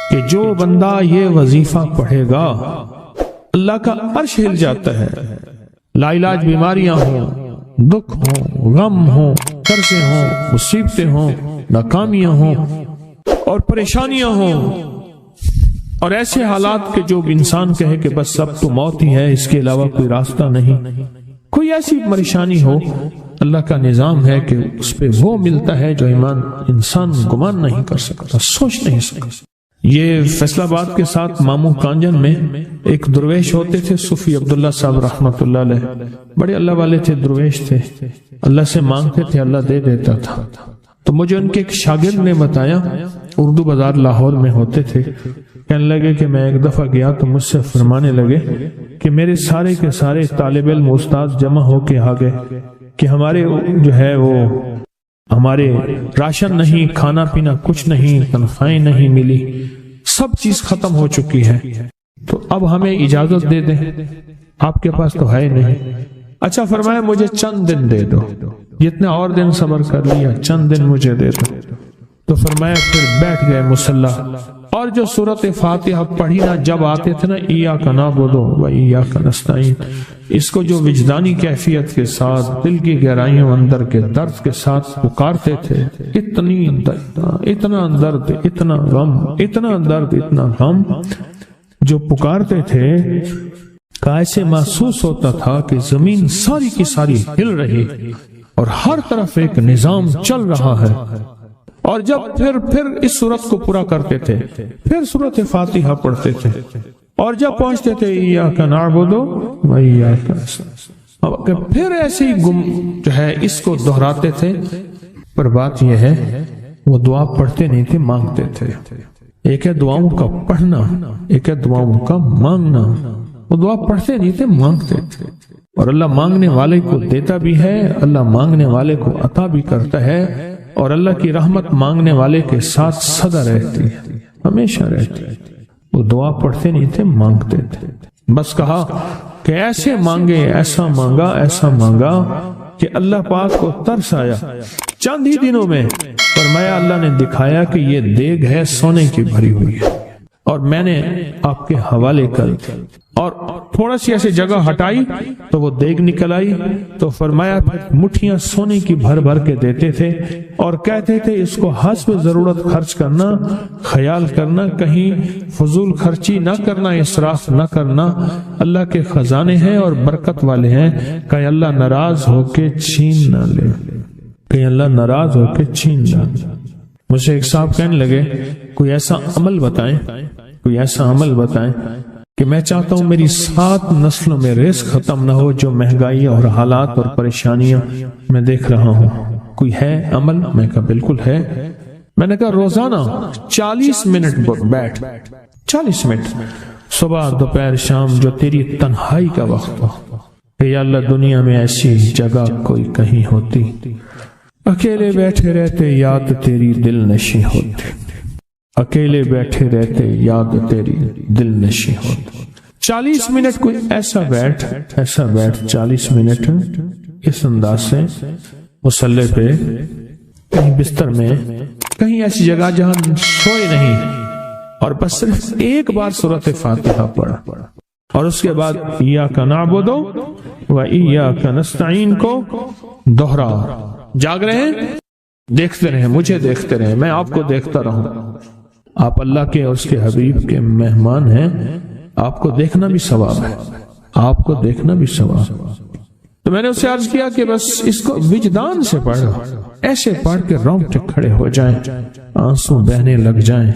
کہ جو بندہ یہ وظیفہ پڑھے گا اللہ کا عرش ہل جاتا ہے. لا علاج بیماریاں ہوں، دکھ ہوں، غم ہوں، قرضے ہوں، مصیبتیں ہوں، ناکامیاں ہوں اور پریشانیاں ہوں اور ایسے حالات کے جو انسان کہے کہ بس سب تو موت ہی ہے، اس کے علاوہ کوئی راستہ نہیں، کوئی ایسی پریشانی ہو، اللہ کا نظام ہے کہ اس پہ وہ ملتا ہے جو ایمان انسان گمان نہیں کر سکتا، سوچ نہیں سکتا. یہ فیصل آباد کے ساتھ ماموں کانجن میں ایک درویش ہوتے تھے، صوفی عبداللہ صاحب رحمۃ اللہ علیہ، بڑے اللہ والے تھے، درویش تھے، اللہ سے مانگتے تھے، اللہ دے دیتا تھا. تو مجھے ان کے ایک شاگرد نے بتایا، اردو بازار لاہور میں ہوتے تھے، کہنے لگے کہ میں ایک دفعہ گیا تو مجھ سے فرمانے لگے کہ میرے سارے کے سارے طالب علم استاد جمع ہو کے آ گئے کہ ہمارے جو ہے وہ ہمارے راشن نہیں، کھانا پینا کچھ نہیں، تنخواہیں نہیں ملی، سب چیز ختم ہو چکی ہے، تو اب ہمیں اجازت دے دیں، آپ کے پاس تو ہے نہیں. اچھا فرمایا مجھے چند دن دے دو، جتنا اور دن صبر کر لیا، چند دن مجھے دے دو. تو فرمایا پھر بیٹھ گئے مصلی اور جو سورۃ فاتحہ پڑھی نا جب آتے تھے نا، ایاک نعبد و ایاک نستعین، اس کو جو وجدانی کیفیت کے ساتھ دل کی گہرائیوں اندر کے درد کے ساتھ پکارتے تھے، اتنا درد، اتنا غم، اتنا درد، اتنا غم جو پکارتے تھے، ایسے محسوس ہوتا تھا کہ زمین ساری کی ساری ہل رہی اور ہر طرف ایک نظام چل رہا ہے. اور جب پھر اس صورت کو پورا کرتے تھے، پھر سورۃ فاتحہ پڑھتے تھے، اور جب پہنچتے تھے ایاک نعبد و ایاک نستعین، پھر ایسے ہی جو ہے اس کو دہراتے تھے. پر بات یہ ہے وہ دعا پڑھتے نہیں تھے، مانگتے تھے. ایک ہے دعاؤں کا پڑھنا، ایک ہے دعاؤں کا مانگنا. وہ دعا پڑھتے نہیں تھے، مانگتے تھے، اور اللہ مانگنے والے کو دیتا بھی ہے، اللہ مانگنے والے کو عطا بھی کرتا ہے، اور اللہ کی رحمت مانگنے والے کے ساتھ سدا رہتی ہے، ہمیشہ رہتی ہے. وہ دعا پڑھتے نہیں تھے، مانگتے تھے. بس کہا کہ ایسے مانگے، ایسا مانگا، ایسا مانگا کہ اللہ پاک کو ترس آیا. چند ہی دنوں میں فرمایا اللہ نے دکھایا کہ یہ دیگ ہے سونے کی بھری ہوئی ہے، اور میں نے آپ کے حوالے کر، اور تھوڑا سی ایسی جگہ ہٹائی تو وہ دیگ نکل آئی. تو فرمایا پھر مٹھیاں سونے کی بھر بھر کے دیتے تھے اور کہتے تھے اس کو حسب ضرورت خرچ کرنا، خیال کرنا، کہیں فضول خرچی نہ کرنا، اسراف نہ کرنا، اللہ کے خزانے ہیں اور برکت والے ہیں، کہیں اللہ ناراض ہو کے چھین نہ لے، کہیں اللہ ناراض ہو کے چھین نہ لے. مجھے ایک صاحب کہنے لگے کوئی ایسا عمل بتائیں، کوئی ایسا عمل بتائیں کہ میں چاہتا ہوں میری 7 نسلوں میں رزق ختم نہ ہو، جو مہنگائی اور حالات اور پریشانیاں میں دیکھ رہا ہوں. کوئی ہے عمل؟ میں کہا بالکل ہے. میں نے کہا روزانہ 40 منٹ بیٹھ، 40 منٹ صبح دوپہر شام، جو تیری تنہائی کا وقت ہو، کہ یا اللہ دنیا میں ایسی جگہ کوئی کہیں ہوتی، اکیلے بیٹھے رہتے یاد تیری دل نشیں ہوتی، اکیلے بیٹھے رہتے یاد تیری دل نشیں ہوتی. 40 منٹ کوئی ایسا بیٹھ 40 منٹ اس انداز سے مصلی پہ، کہیں بستر میں، کہیں ایسی جگہ جہاں سوئے نہیں، اور بس صرف ایک بار سورۃ فاتحہ پڑھا، اور اس کے بعد ایاک نعبد و ایاک نستعین کو دوہرا. جاگ رہے ہیں، دیکھتے رہیں، مجھے دیکھتے رہیں، میں آپ کو دیکھتا رہوں. آپ اللہ کے اور اس کے حبیب کے مہمان ہیں، آپ کو دیکھنا بھی ثواب ہے، آپ کو دیکھنا بھی ثواب. تو میں نے اسے عرض کیا کہ بس اس کو وجدان سے پڑھو، ایسے پڑھ کے رونگٹے کھڑے ہو جائیں، آنسو بہنے لگ جائیں،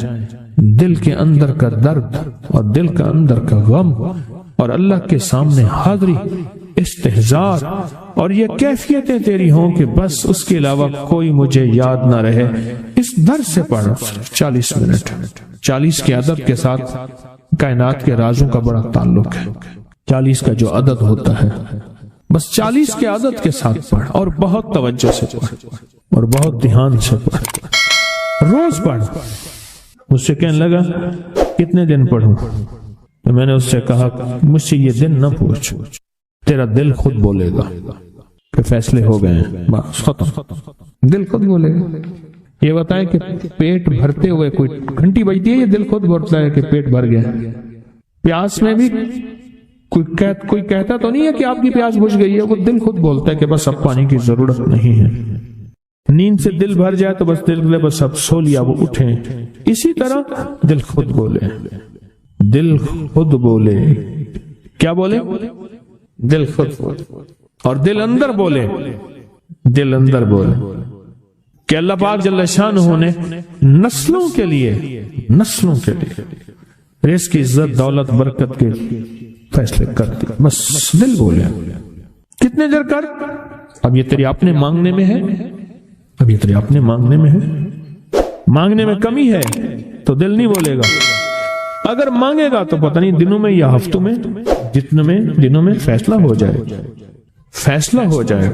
دل کے اندر کا درد اور دل کا اندر کا غم اور اللہ کے سامنے حاضری، استحضار، اور یہ کیفیتیں تیری ہوں کہ بس اس کے علاوہ کوئی مجھے یاد نہ رہے. اس درد سے پڑھو 40 منٹ. 40 کے عدد کے ساتھ کائنات کے رازوں کا بڑا تعلق ہے. 40 کا جو عدد ہوتا ہے، بس 40 کے عدد کے ساتھ پڑھ، اور بہت توجہ سے پڑھ، اور بہت دھیان سے پڑھ، روز پڑھ. مجھ سے کہنے لگا کتنے دن پڑھوں؟ تو میں نے اس سے کہا مجھ سے یہ دن نہ پوچھ، تیرا دل خود بولے گا کہ فیصلے ہو گئے ہیں، بس ختم. دل خود بولے گا یہ بتائیں کہ پیٹ بھرتے ہوئے کوئی گھنٹی بجتی ہے یا دل خود بولتا ہے کہ پیٹ بھر گیا؟ پیاس میں بھی کوئی کہتا تو نہیں ہے کہ آپ کی پیاس بجھ گئی ہے، وہ دل خود بولتا ہے کہ بس اب پانی کی ضرورت نہیں ہے۔ نیند سے دل بھر جائے تو بس دل لے بس اب سو لیا، وہ اٹھیں۔ اسی طرح دل خود بولے، دل خود بولے، کیا بولے؟ دل خود بولے، اور دل اندر بولے، دل اندر بولے کہ اللہ پاک جل شانہ نے نسلوں کے لیے رزق کی عزت، دولت، برکت کے فیصلے کر دی، بس دل بولے۔ کتنے دیر کر، اب یہ تیری اپنے مانگنے میں ہے، اب یہ تیری اپنے مانگنے میں ہے، مانگنے میں کمی ہے تو دل نہیں بولے گا، اگر مانگے گا تو پتہ نہیں دنوں میں یا ہفتوں میں، جتنے دنوں میں فیصلہ ہو جائے۔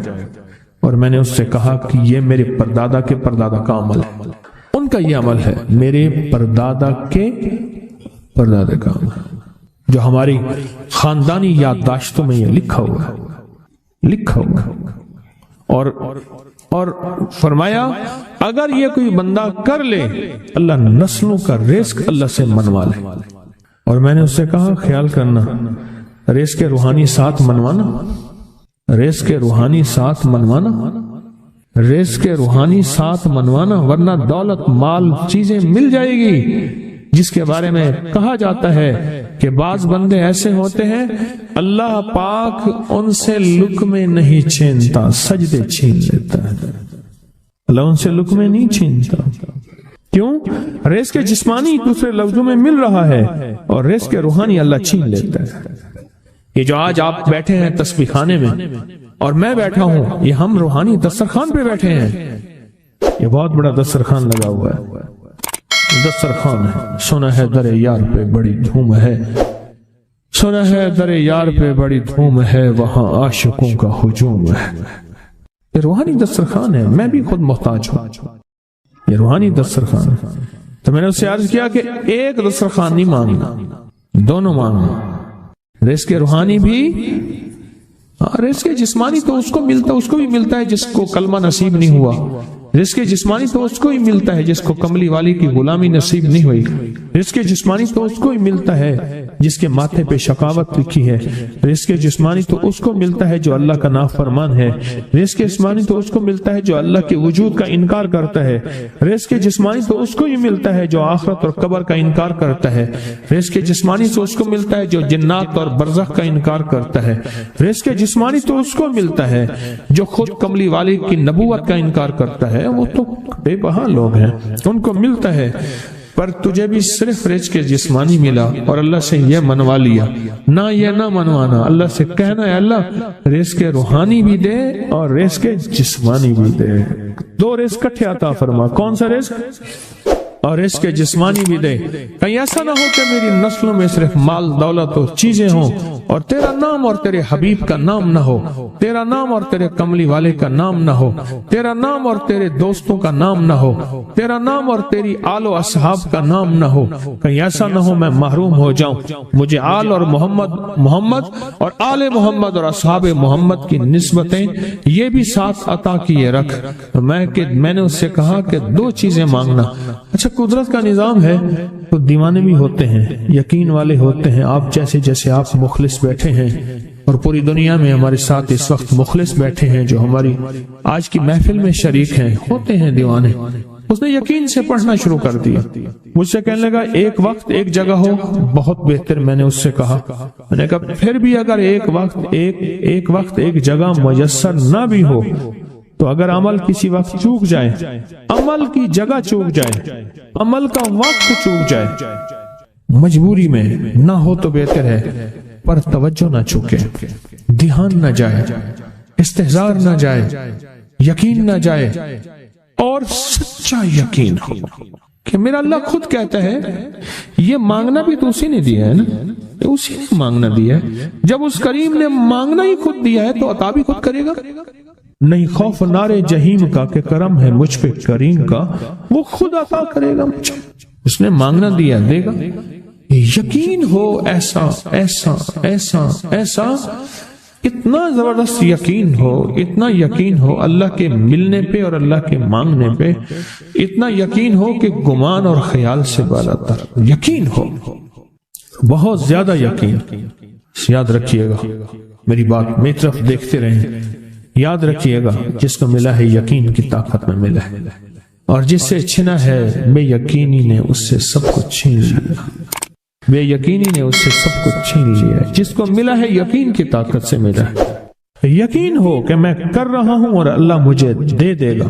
اور میں نے اس سے کہا کہ یہ میرے پردادا کے پردادا کا عمل ہے، ان کا یہ عمل ہے، میرے پردادا کے پردادا کا عمل ہے، جو ہماری خاندانی یادداشتوں میں یہ لکھا ہوا اور فرمایا اگر یہ کوئی بندہ کر لے، اللہ نسلوں کا رزق اللہ سے منوا لے۔ اور میں نے اس سے کہا خیال کرنا، رزق روحانی ساتھ منوانا، رزق روحانی ساتھ منوانا، رزق روحانی ساتھ منوانا، ورنہ دولت، مال، چیزیں مل جائے گی جس کے بارے میں کہا جاتا ہے کہ بعض بندے ایسے ہوتے ہیں اللہ پاک ان سے لقمے نہیں چھینتا، سجدے چھین لیتا ہے، اللہ ان سے لقمے نہیں چھینتا۔ کیوں؟ رزق جسمانی دوسرے لفظوں میں مل رہا ہے اور رزق روحانی اللہ چھین لیتا ہے۔ یہ جو آج آپ بیٹھے ہیں تسبیح خانے میں اور میں بیٹھا ہوں، یہ ہم روحانی دسترخوان پہ بیٹھے ہیں، یہ بہت بڑا دسترخوان لگا ہوا ہے، دسترخوان ہے۔ سنا ہے در یار پہ بڑی دھوم ہے، سنا ہے در یار پہ بڑی دھوم ہے، وہاں عاشقوں کا ہجوم ہے۔ یہ روحانی دسترخوان ہے، میں بھی خود محتاج ہوں، یہ روحانی دسترخوان ہے۔ تو میں نے اس سے عرض کیا کہ ایک دسترخوان نہیں مانگنا، دونوں مانگنا، رزق روحانی بھی، رزق جسمانی تو اس کو بھی ملتا ہے جس کو کلمہ نصیب نہیں ہوا، رزق جسمانی تو اس کو ہی ملتا ہے جس کو کملی والی کی غلامی نصیب نہیں ہوئی، رزق جسمانی تو اس کو ہی ملتا ہے جس کے ماتھے پہ شقاوت لکھی ہے، رزق جسمانی تو اس کو ملتا ہے جو اللہ کا نافرمان ہے، رزق جسمانی تو اس کو ملتا ہے جو اللہ کے وجود کا انکار کرتا ہے، رزق جسمانی تو اس کو ہی ملتا ہے جو آخرت اور قبر کا انکار کرتا ہے، رزق جسمانی تو اس کو ملتا ہے جو جنات اور برزخ کا انکار کرتا ہے، رزق جسمانی تو اس کو ملتا ہے جو خود کملی والی کی نبوت کا انکار کرتا ہے، وہ تو بے بہا لوگ ہیں، ان کو ملتا ہے۔ پر تجھے بھی صرف رزق جسمانی ملا اور اللہ سے یہ منوا لیا، نہ یہ نہ منوانا، اللہ سے کہنا ہے اللہ رزق روحانی بھی دے اور رزق جسمانی بھی دے، دو رزق کٹھے عطا فرما، کون سا رزق؟ اور رزق جسمانی بھی دے۔ کہیں ایسا نہ ہو کہ میری نسلوں میں صرف مال، دولت اور چیزیں ہوں اور تیرا نام اور تیرے حبیب کا نام نہ ہو، تیرا نام اور تیرے کملی والے کا نام نہ ہو، تیرا نام اور تیرے دوستوں کا نام نہ ہو، تیرا نام اور تیری آل و اصحاب کا نام نہ ہو۔ کہیں ایسا نہ ہو میں محروم ہو جاؤں، مجھے آل اور محمد اور آل محمد اور اصحاب محمد کی نسبتیں یہ بھی ساتھ عطا کیے رکھ۔ میں نے اس سے کہا کہ دو چیزیں مانگنا۔ اچھا قدرت کا نظام ہے تو دیوانے بھی ہوتے ہیں، یقین والے ہوتے ہیں، آپ جیسے آپ مخلص بیٹھے ہیں، اور پوری دنیا میں ہمارے ساتھ اس وقت مخلص بیٹھے ہیں جو ہماری آج کی محفل میں شریک ہیں، ہوتے ہیں دیوانے۔ اس نے یقین سے پڑھنا شروع کر دیا، مجھ سے کہنے لگا ایک وقت ایک جگہ ہو بہت بہتر۔ میں نے اس سے کہا، میں نے کہا پھر بھی اگر ایک وقت ایک جگہ میسر نہ بھی ہو تو اگر عمل کسی وقت چوک جائے، عمل کی جگہ چوک جائے، عمل کا وقت چوک جائے، مجبوری میں نہ ہو تو بہتر ہے، پر توجہ نہ چوکے، دھیان نہ جائے، استحضار نہ جائے، یقین نہ جائے، اور سچا یقین ہو کہ میرا اللہ خود کہتا ہے یہ مانگنا بھی تو اسی نے دیا ہے نا، اسی نے مانگنا دیا ہے۔ جب اس کریم نے مانگنا ہی خود دیا ہے تو عطا بھی خود کرے گا۔ نہیں خوف نارے جہیم کا کہ کرم ہے مجھ پہ کریم کا، وہ خود عطا کرے گا مجھے، اس نے مانگنا دیا دے گا۔ یقین ہو ایسا ایسا ایسا ایسا اتنا زبردست یقین ہو، اتنا یقین ہو اللہ کے ملنے پہ اور اللہ کے مانگنے پہ، اتنا یقین ہو کہ گمان اور خیال سے بالا تر یقین ہو، بہت زیادہ یقین۔ یاد رکھیے گا میری بات، میری طرف دیکھتے رہیں، یاد رکھیے گا جس کو ملا ہے یقین کی طاقت میں ملا ہے، اور جس سے چھنا ہے بے یقینی نے اس سے سب کچھ چھین لیا، بے یقینی نے اس سے سب کچھ چھین لیا۔ جس کو ملا ہے یقین کی طاقت سے ملا ہے، یقین ہو کہ میں کر رہا ہوں اور اللہ مجھے دے دے گا۔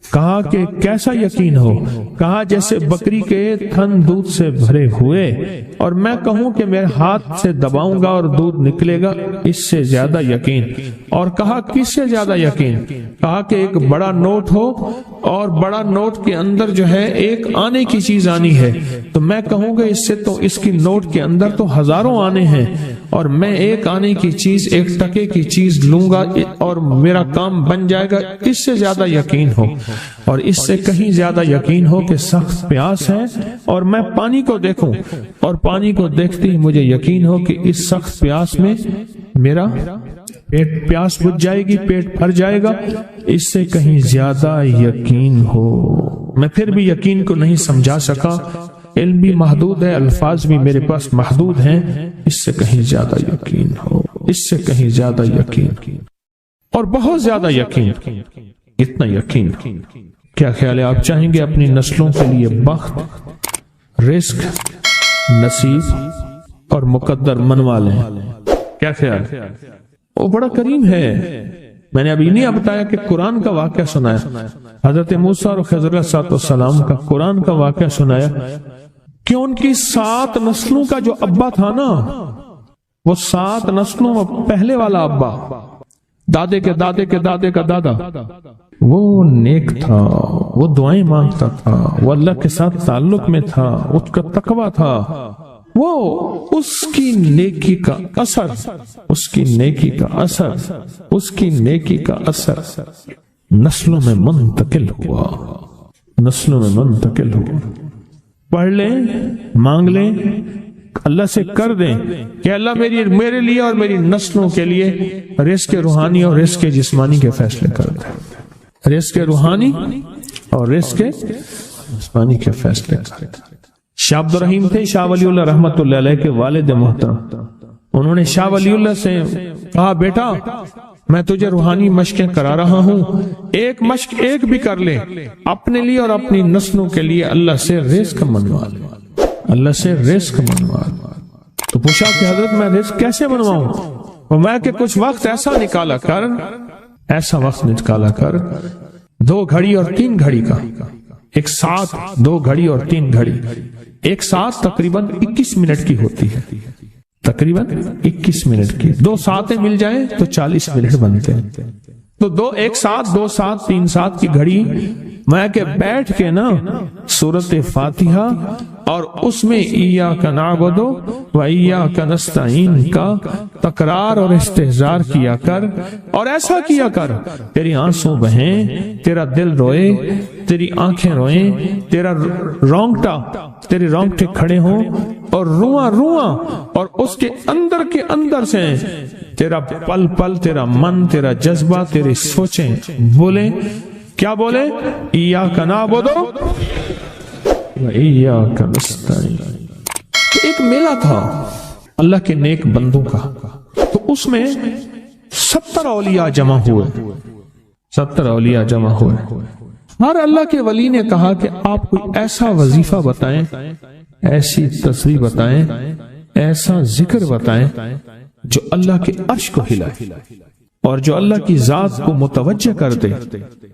کہا کہ کیسا یقین ہو؟ کہا جیسے بکری کے تھن دودھ سے بھرے ہوئے اور میں کہوں کہ میرے ہاتھ سے دباؤں گا اور دودھ نکلے گا، اس سے زیادہ یقین۔ اور کہا کس سے زیادہ یقین؟ کہا کہ ایک بڑا نوٹ ہو اور بڑا نوٹ کے اندر جو ہے ایک آنے کی چیز آنی ہے، تو میں کہوں گا اس سے تو اس کی نوٹ کے اندر تو ہزاروں آنے ہیں، اور میں ایک آنے کی چیز، ایک ٹکے کی چیز لوں گا اور میرا کام بن جائے گا۔ اس سے زیادہ یقین ہو، اور اس سے کہیں زیادہ یقین ہو کہ سخت پیاس ہے اور میں پانی کو دیکھوں، اور پانی کو دیکھتے ہی مجھے یقین ہو کہ اس سخت پیاس میں میرا پیاس بجھ جائے گی، پیٹ بھر جائے گا۔ اس سے کہیں زیادہ یقین ہو۔ میں پھر بھی یقین کو نہیں سمجھا سکا، علم بھی محدود ہے، الفاظ بھی میرے پاس محدود ہیں۔ اس سے کہیں زیادہ یقین ہو، اس سے کہیں زیادہ یقین، اور بہت زیادہ یقین۔ اتنا یقین، کیا خیال ہے آپ چاہیں گے اپنی نسلوں کے لیے بخت، رزق، نصیب اور مقدر منوا لیں؟ کیا خیال؟ وہ بڑا کریم ہے۔ میں نے ابھی نہیں بتایا کہ قرآن کا واقعہ سنایا، حضرت موسیٰ اور خضر علیہ السلام کا قرآن کا واقعہ سنایا کہ ان کی 7 نسلوں کا جو ابا تھا نا، وہ 7 نسلوں میں پہلے والا ابا، دادے کے دادے کے دادے کا دادا، وہ نیک تھا، وہ دعائیں مانگتا تھا، وہ اللہ کے ساتھ تعلق میں تھا، اس کا تقویٰ تھا، وہ اس کی نیکی کا اثر، اس کی نیکی کا اثر، اس کی نیکی کا اثر نسلوں میں منتقل ہوا، نسلوں میں منتقل ہوا۔ پڑھ لیں، مانگ لیں، اللہ سے کر دیں کہ اللہ میرے لیے اور میری نسلوں کے لیے رزق روحانی اور رزق جسمانی کے فیصلے کر دیں، رزق روحانی اور رزق جسمانی کے فیصلے کر دیں۔ شاہ عبد الرحیم تھے شاہ ولی اللہ رحمت اللہ علیہ کے والد محترم۔ انہوں نے شاہ ولی اللہ سے کہا بیٹا میں تجھے روحانی مشقیں کرا رہا ہوں، ایک مشق ایک بھی کر لے، اپنے لیے اور اپنی نسلوں کے لیے اللہ سے رزق منوا لے، اللہ سے رزق منوا لے۔ تو پوچھا کہ حضرت میں رزق کیسے منواؤں؟ میں کہ کچھ وقت ایسا نکالا کر، ایسا وقت نکالا کر 2 گھڑی اور 3 گھڑی کا، ایک ساتھ 2 گھڑی اور 3 گھڑی، ایک ساتھ تقریباً 21 منٹ کی ہوتی ہے، تقریباً 21 منٹ کی، 2 ساتیں مل جائیں تو 40 منٹ بنتے ہیں، تو ایک ساتھ 2 ساتھ 3 ساتھ کی گھڑی میں کہ بیٹھ کے نا سورۃ فاتحہ اور اس میں ایاک نعبد و ایاک نستعین کا تکرار اور استحضار کیا کر، اور ایسا کیا کر تیری آنسوں بہیں، تیرا دل روئے، تیری آنکھیں روئیں، تیرے رونگٹے کھڑے ہوں اور رواں رواں، اور اس کے اندر سے تیرا پل پل، تیرا من، تیرا جذبہ، تیری سوچیں بولیں، کیا بولے؟ ایاک نعبد و ایاک نستعین۔ ایک میلہ تھا اللہ کے نیک بندوں کا، تو اس میں 70 اولیاء جمع ہوئے، 70 اولیاء جمع ہوئے۔ ہر اللہ کے ولی نے کہا کہ آپ کوئی ایسا وظیفہ بتائیں، ایسی تصویر بتائیں، ایسا ذکر بتائیں جو اللہ کے عرش کو ہلائے اور جو اللہ کی ذات کو متوجہ کر دے،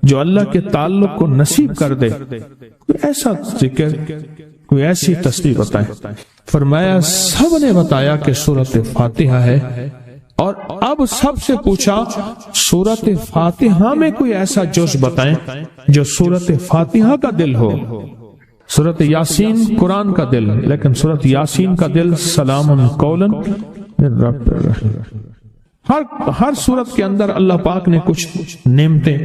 جو اللہ کے تعلق کو نصیب کر دے، کوئی ایسا ذکر، کوئی ایسی تصویر بتائیں۔ فرمایا سب نے بتایا کہ سورۃ فاتحہ ہے، اور اب سب سے پوچھا سورۃ فاتحہ میں کوئی ایسا جز بتائیں جو سورۃ فاتحہ کا دل ہو۔ سورۃ یاسین قرآن کا دل، لیکن سورۃ یاسین کا دل سلام قولا من رب الرحیم۔ ہر سورت کے اندر اللہ پاک نے کچھ نعمتیں،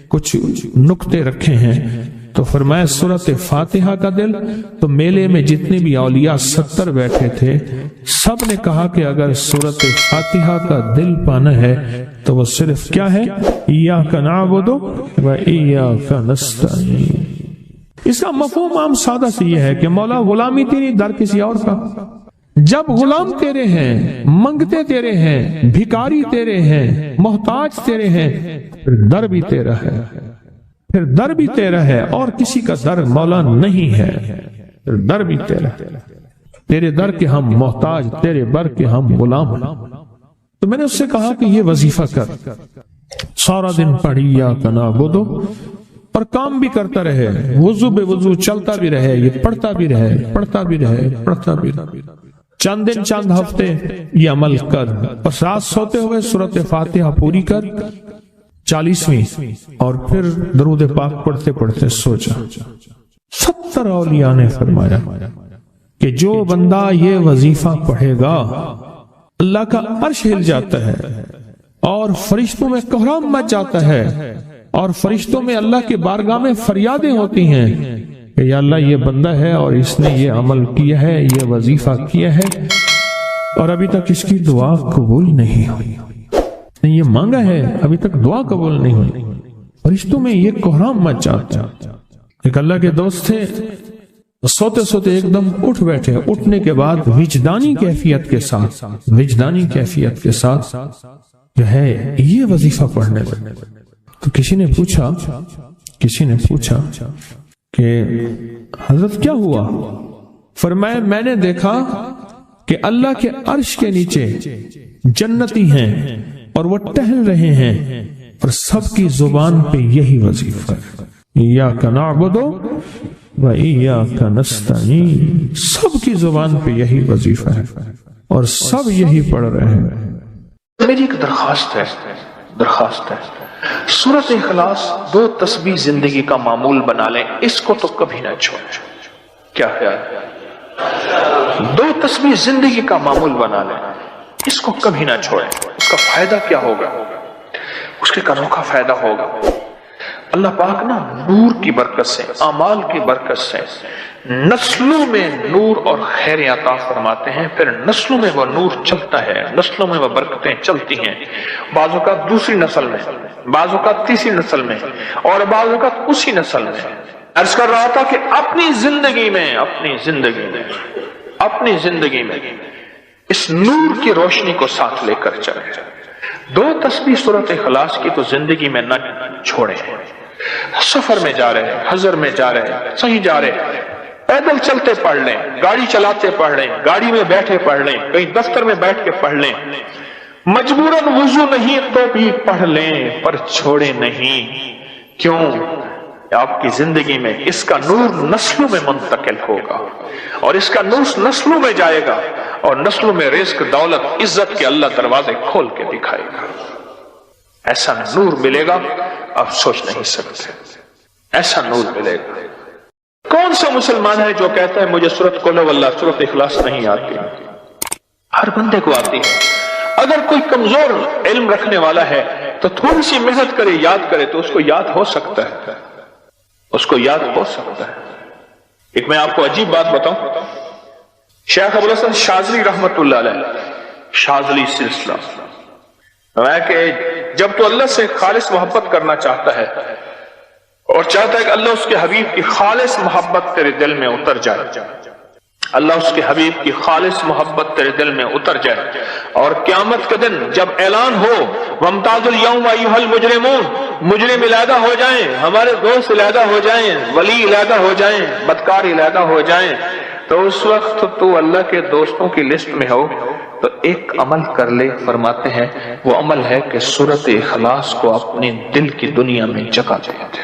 کچھ نقطے رکھے ہیں تو فرمایا سورت فاتحہ کا دل. تو میلے میں جتنے بھی اولیاء 70 بیٹھے تھے سب نے کہا کہ اگر سورت فاتحہ کا دل پانا ہے تو وہ صرف کیا ہے؟ ایاک نعبد و ایاک نستعین. اس کا مفہوم عام سادہ سے یہ ہے کہ مولا غلامی تیری در کسی اور کا. جب غلام تیرے ہیں، منگتے تیرے ہیں، بھکاری تیرے ہیں، محتاج تیرے ہیں، پھر در بھی تیرا ہے، پھر در بھی تیرا ہے اور کسی کا در مولا نہیں ہے. پھر در بھی تیرا ہے، تیرے در کے ہم محتاج، تیرے بر کے ہم غلام. تو میں نے اس سے کہا کہ یہ وظیفہ کر، سارا دن پڑھی ایاک نعبد اور کام بھی کرتا رہے، وضو بے وضو چلتا بھی رہے، یہ پڑھتا بھی رہے، پڑھتا بھی رہے، پڑھتا بھی رہے. چند دن چند ہفتے یہ عمل کر، بس رات سوتے ہوئے سورت فاتحہ پوری کر 40ویں، اور پھر درود پاک پڑھتے پڑھتے سو جا. 70 اولیاء نے فرمایا کہ جو بندہ یہ وظیفہ پڑھے گا اللہ کا عرش ہل جاتا ہے اور فرشتوں میں کوہرام مچ جاتا ہے، اور فرشتوں میں اللہ کے بارگاہ میں فریادیں ہوتی ہیں کہ یا اللہ یہ بندہ ہے اور اس نے یہ عمل کیا ہے، یہ وظیفہ کیا ہے اور ابھی تک اس کی دعا قبول نہیں ہوئی، یہ مانگا ہے ابھی تک دعا قبول نہیں ہوئی. فرشتوں میں یہ کوہرام مچ جاتا ہے. ایک اللہ کے دوست تھے، سوتے سوتے ایک دم اٹھ بیٹھے. اٹھنے کے بعد وجدانی کیفیت کے ساتھ جو ہے یہ وظیفہ پڑھنے لگے. تو کسی نے پوچھا کہ حضرت کیا ہوا؟ فرمایا میں نے دیکھا کہ اللہ کے عرش کے نیچے جنتی ہیں اور وہ ٹہل رہے ہیں اور سب کی زبان پہ یہی وظیفہ ہے، ایاک نعبد و ایاک نستعین. سب کی زبان پہ یہی وظیفہ ہے اور سب یہی پڑھ رہے ہیں. میری ایک درخواست ہے سورۃ اخلاص 2 تسبیح زندگی کا معمول بنا لیں، اس کو تو کبھی نہ چھوڑیں. کیا خیال ہے؟ 2 تسبیح زندگی کا معمول بنا لیں، اس کو کبھی نہ چھوڑیں. اس کا فائدہ کیا ہوگا؟ اس کے انوکھا فائدہ ہوگا. اللہ پاک نا نور کی برکت سے، اعمال کی برکت سے نسلوں میں نور اور خیر عطا فرماتے ہیں. پھر نسلوں میں وہ نور چلتا ہے، نسلوں میں وہ برکتیں چلتی ہیں. بعض اوقات دوسری نسل میں، بعض اوقات تیسری نسل میں، اور بعض اوقات اسی نسل میں. عرض کر رہا تھا کہ اپنی زندگی میں اس نور کی روشنی کو ساتھ لے کر چلے. 2 تسبیح سورۃ اخلاص کی تو زندگی میں نہ چھوڑیں. سفر میں جا رہے ہیں، حضر میں جا رہے ہیں، صحیح جا رہے ہیں، پیدل چلتے پڑھ لیں، گاڑی چلاتے پڑھ لیں، گاڑی میں بیٹھے پڑھ لیں، کہیں دفتر میں بیٹھ کے پڑھ لیں، مجبوراً وضو نہیں تو بھی پڑھ لیں، پر چھوڑے نہیں. کیوں؟ آپ کی زندگی میں اس کا نور نسلوں میں منتقل ہوگا اور اس کا نور نسلوں میں جائے گا اور نسلوں میں رزق، دولت، عزت کے اللہ دروازے کھول کے دکھائے گا. ایسا نور ملے گا آپ سوچ نہیں سکتے. ایسا نور ملے گا. کون سا مسلمان ہے جو کہتا ہے مجھے سورۃ قل واللہ، سورۃ اخلاص نہیں آتی؟ ہر بندے کو آتی ہے. اگر کوئی کمزور علم رکھنے والا ہے تو تھوڑی سی محنت کرے، یاد کرے تو اس کو یاد ہو سکتا ہے. ایک میں آپ کو عجیب بات بتاؤں. شیخ ابوالحسن شاذلی رحمت اللہ علیہ، شاذلی سلسلہ، کہ جب تو اللہ سے خالص محبت کرنا چاہتا ہے اور چاہتا ہے کہ اللہ اس کے حبیب کی خالص محبت تیرے دل میں اتر جائے، اللہ اس کے حبیب کی خالص محبت تیرے دل میں اتر جائے، اور قیامت کے دن جب اعلان ہو وَامْتَازُوا الْيَوْمَ أَيُّهَا الْمُجْرِمُونَ، مجرم علیحدہ ہو جائیں، ہمارے دوست علیحدہ ہو جائیں، ولی علیحدہ ہو جائیں، بدکار علیحدہ ہو جائیں، تو اس وقت تو اللہ کے دوستوں کی لسٹ میں ہو تو ایک عمل کر لے. فرماتے ہیں وہ عمل ہے کہ سورۃ اخلاص کو اپنے دل کی دنیا میں جگہ دے دے.